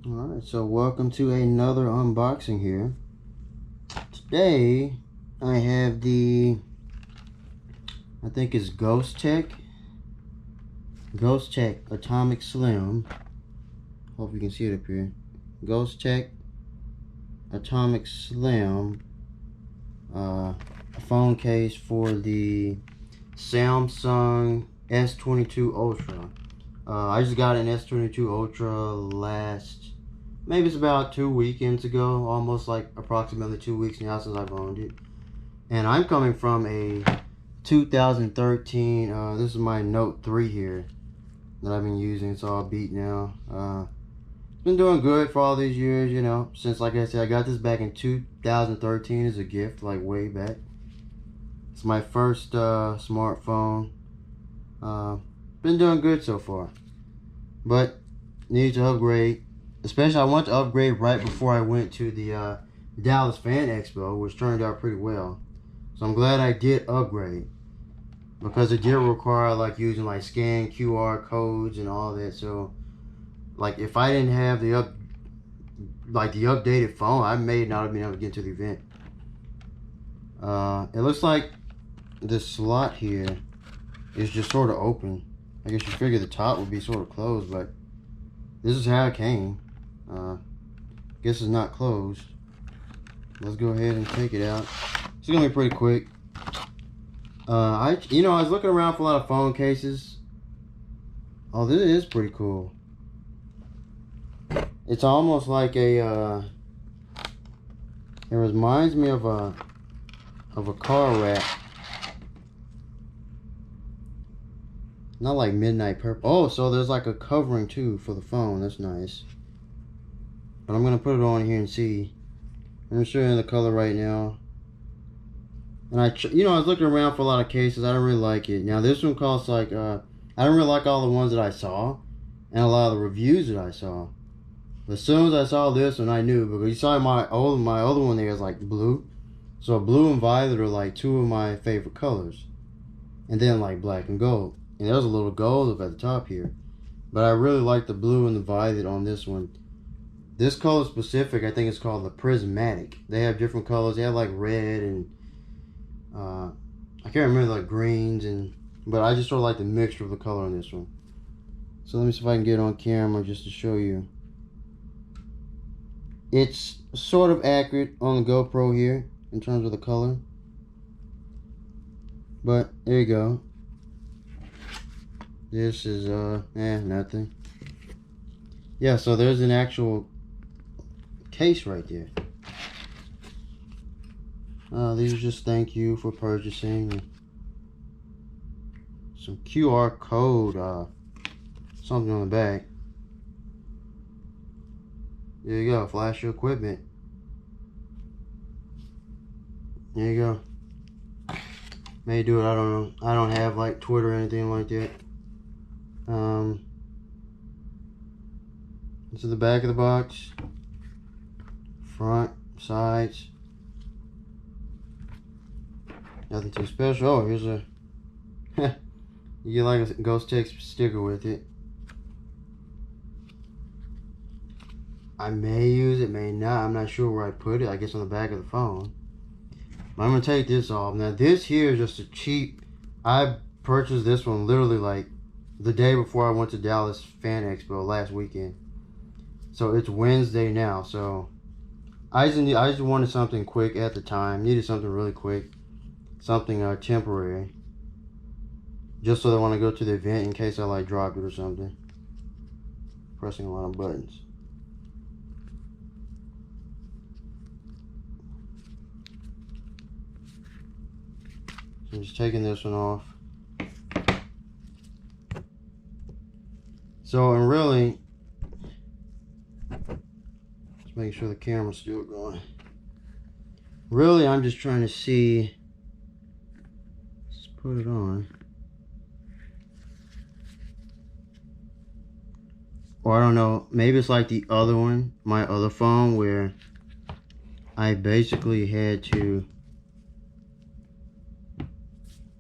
Alright, so welcome to another unboxing here. Today, I have the, I think it's Ghostek Atomic Slim. Hope you can see it up here. Ghostek Atomic Slim phone case for the Samsung S22 Ultra. I just got an S22 Ultra maybe it's about 2 weekends ago, almost like approximately 2 weeks now since I've owned it. And I'm coming from a 2013, this is my Note 3 here that I've been using. It's all beat now. It's been doing good for all these years, you know, since, like I said, I got this back in 2013 as a gift, like way back. It's my first smartphone. Been doing good so far, but need to upgrade. Especially I want to upgrade right before I went to the Dallas Fan Expo, which turned out pretty well. So I'm glad I did upgrade, because it did require like using like scan QR codes and all that. So like if I didn't have the updated phone, I may not have been able to get to the event. It looks like this slot here is just sort of open. I guess you figure the top would be sort of closed, but this is how it came. Guess it's not closed. Let's go ahead and take it out. It's gonna be pretty quick. I was looking around for a lot of phone cases. Oh, this is pretty cool. It's almost like a it reminds me of a car wrap. Not like midnight purple. Oh, so there's like a covering too for the phone. That's nice. But I'm gonna put it on here and see. I'm showing the color right now. And I was looking around for a lot of cases. I don't really like it. Now this one costs like I don't really like all the ones that I saw, and a lot of the reviews that I saw. But as soon as I saw this one, I knew, because you saw my other one there is like blue. So blue and violet are like two of my favorite colors, and then like black and gold. And there's a little gold up at the top here. But I really like the blue and the violet on this one. This color specific, I think it's called the Prismatic. They have different colors. They have like red and I can't remember, like greens, but I just sort of like the mixture of the color on this one. So let me see if I can get it on camera just to show you. It's sort of accurate on the GoPro here in terms of the color. But there you go. This is nothing. Yeah, so there's an actual case right there. These are just thank you for purchasing. Some QR code, something on the back. There you go, flash your equipment. There you go. May do it, I don't know. I don't have like Twitter or anything like that. This is the back of the box. Front, sides. Nothing too special. Oh, here's a you get like a Ghostek sticker with it. I may use it, may not. I'm not sure where I put it. I guess on the back of the phone. But I'm gonna take this off. Now this here is just a cheap. I purchased this one literally like the day before I went to Dallas Fan Expo last weekend. So it's Wednesday now. So I just wanted something quick at the time. Needed something really quick. Something temporary. Just so that when I go to the event, in case I like drop it or something. Pressing a lot of buttons. So I'm just taking this one off. So, and really, just making sure the camera's still going. Really, I'm just trying to see. Let's put it on. Or I don't know, maybe it's like the other one, my other phone, where I basically had to.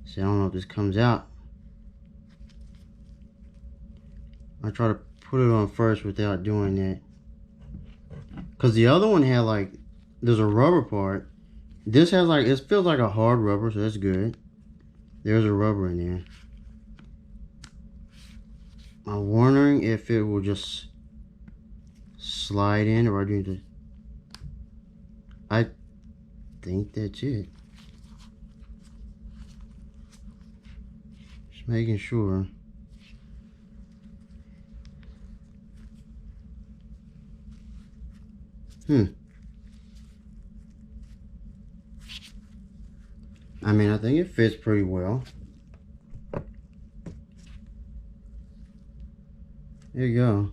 See, I don't know if this comes out. I try to put it on first without doing that. Cause the other one had like, there's a rubber part. This has like, it feels like a hard rubber, so that's good. There's a rubber in there. I'm wondering if it will just slide in, or do you need to... I think that's it. Just making sure. I mean, I think it fits pretty well. There you go.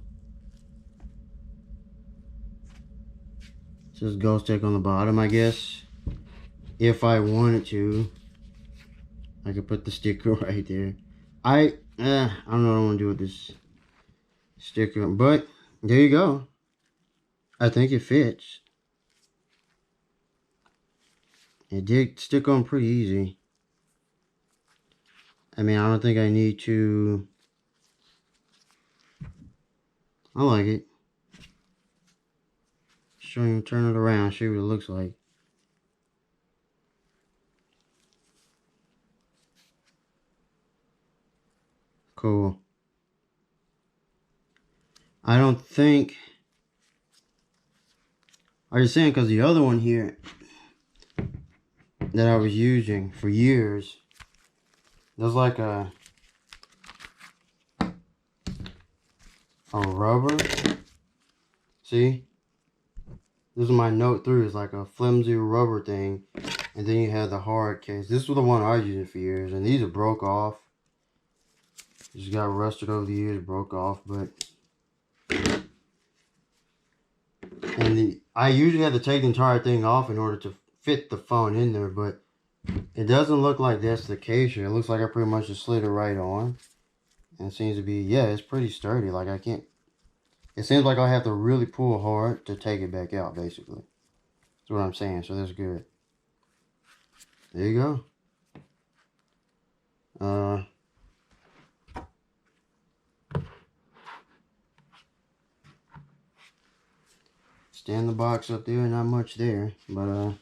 It says Ghostek on the bottom, I guess. If I wanted to, I could put the sticker right there. I don't know what I want to do with this sticker, but there you go. I think it fits. It did stick on pretty easy. I mean, I don't think I need to... I like it. Show you, turn it around, see what it looks like. Cool. I don't think... I was saying, because the other one here that I was using for years, there's like a rubber. See? This is my Note 3. It's like a flimsy rubber thing. And then you have the hard case. This was the one I was using for years. And these are broke off. Just got rusted over the years, broke off. But... And I usually have to take the entire thing off in order to fit the phone in there. But it doesn't look like that's the case here. It looks like I pretty much just slid it right on. And it seems to be, yeah, it's pretty sturdy. Like I can't... It seems like I have to really pull hard to take it back out, basically. That's what I'm saying, so that's good. There you go. Stand the box up there, not much there, but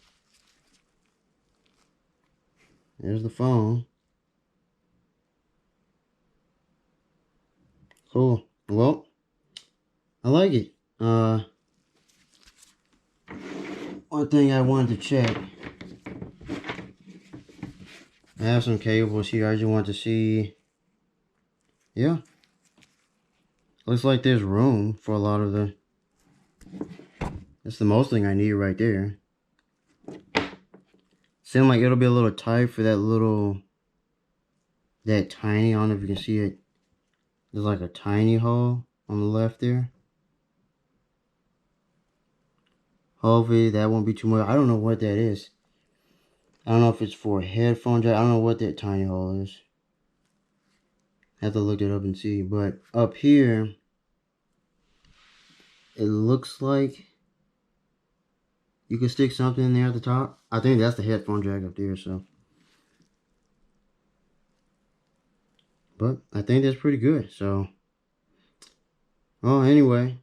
there's the phone. Cool. Well, I like it. One thing I wanted to check. I have some cables here. I just want to see. Yeah. Looks like there's room for a lot of the... That's the most thing I need right there. Seems like it'll be a little tight for that little... That tiny, I don't know if you can see it. There's like a tiny hole on the left there. Hopefully that won't be too much. I don't know what that is. I don't know if it's for a headphone jack. I don't know what that tiny hole is. I have to look it up and see. But up here, it looks like you can stick something in there at the top. I think that's the headphone jack up there, so. But I think that's pretty good, so. Well, anyway.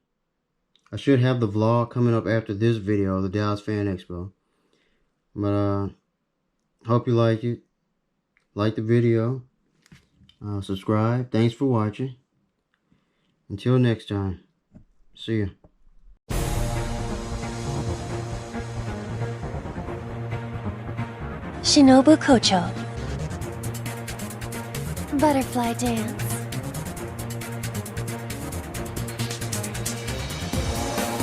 I should have the vlog coming up after this video, the Dallas Fan Expo. But, hope you like it. Like the video. Subscribe. Thanks for watching. Until next time. See ya. Shinobu Kocho. Butterfly dance.